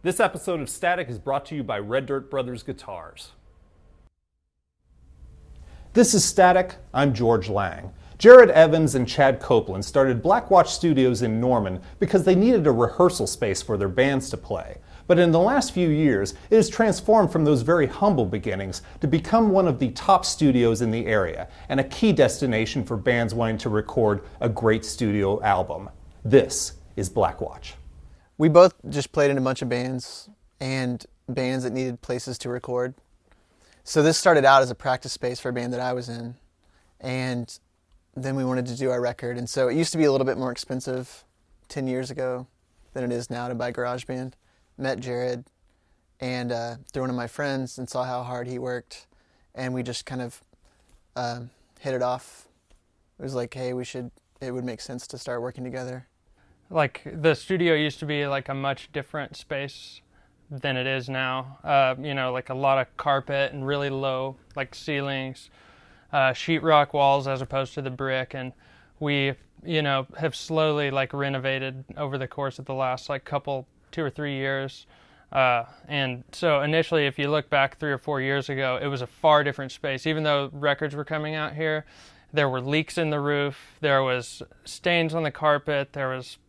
This episode of Static is brought to you by Red Dirt Brothers Guitars. This is Static. I'm George Lang. Jarod Evans and Chad Copelin started Blackwatch Studios in Norman because they needed a rehearsal space for their bands to play. But in the last few years, it has transformed from those very humble beginnings to become one of the top studios in the area and a key destination for bands wanting to record a great studio album. This is Blackwatch. We both just played in a bunch of bands and bands that needed places to record. So this started out as a practice space for a band that I was in. And then we wanted to do our record. And so it used to be a little bit more expensive 10 years ago than it is now to buy GarageBand. Met Jarod and through one of my friends and saw how hard he worked. And we just kind of hit it off. It was like, hey, it would make sense to start working together. Like, the studio used to be like a much different space than it is now. Like a lot of carpet and really low like ceilings, sheetrock walls as opposed to the brick. And we, have slowly like renovated over the course of the last like 2 or 3 years. And so initially, if you look back 3 or 4 years ago, it was a far different space. Even though records were coming out here, there were leaks in the roof, there was stains on the carpet, there was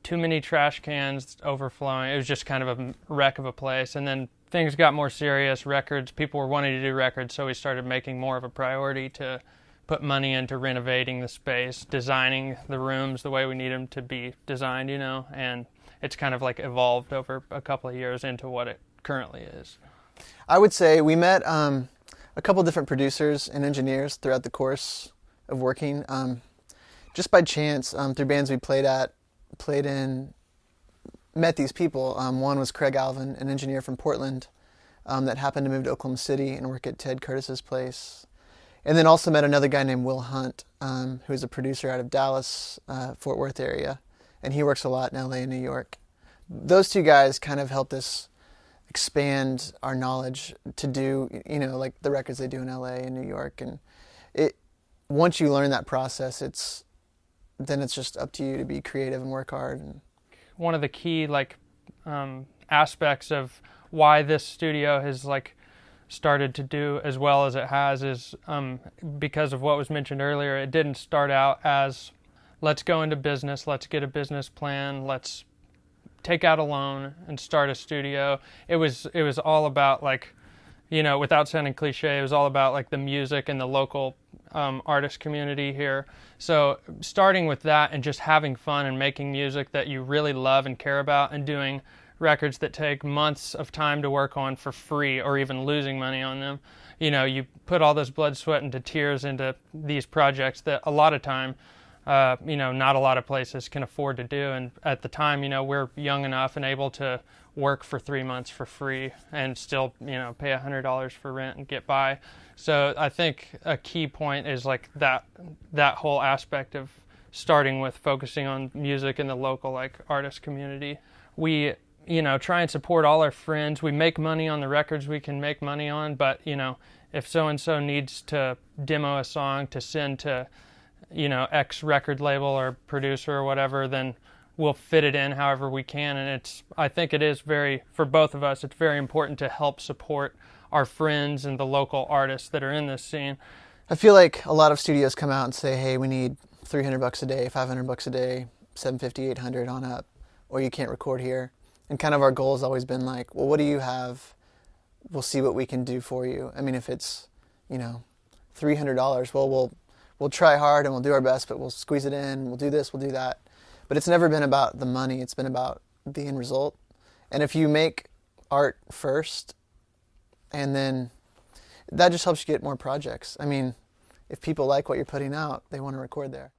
too many trash cans overflowing. It was just kind of a wreck of a place. And then things got more serious. People were wanting to do records, so we started making more of a priority to put money into renovating the space, designing the rooms the way we need them to be designed, and it's kind of like evolved over a couple of years into what it currently is. I would say we met a couple different producers and engineers throughout the course of working. Just by chance, through bands we played in, met these people. One was Craig Alvin, an engineer from Portland that happened to move to Oklahoma City and work at Ted Curtis's place. And then also met another guy named Will Hunt, who is a producer out of Dallas, Fort Worth area. And he works a lot in LA and New York. Those two guys kind of helped us expand our knowledge to do, like the records they do in LA and New York. And once you learn that process, then it's just up to you to be creative and work hard. And one of the key aspects of why this studio has started to do as well as it has is because of what was mentioned earlier. It didn't start out as let's go into business, let's get a business plan, let's take out a loan and start a studio. It was all about without sounding cliche, it was all about the music and the local artist community here. So starting with that and just having fun and making music that you really love and care about and doing records that take months of time to work on for free or even losing money on them. You put all this blood, sweat, and tears into these projects that a lot of time, not a lot of places can afford to do. And at the time, we're young enough and able to work for 3 months for free and still, pay $100 for rent and get by. So I think a key point is that whole aspect of starting with focusing on music in the local artist community. We, try and support all our friends. We make money on the records we can make money on, but, if so-and-so needs to demo a song to send to, X record label or producer or whatever, then we'll fit it in however we can. And I think it is for both of us, it's very important to help support our friends and the local artists that are in this scene. I feel like a lot of studios come out and say, hey, we need $300 a day, $500 a day, $750, $800 on up, or you can't record here. And kind of our goal has always been well, what do you have? We'll see what we can do for you. I mean, if it's, $300, well, we'll try hard and we'll do our best, but we'll squeeze it in, we'll do this, we'll do that. But it's never been about the money, it's been about the end result. And if you make art first, and then that just helps you get more projects. I mean, if people like what you're putting out, they want to record there.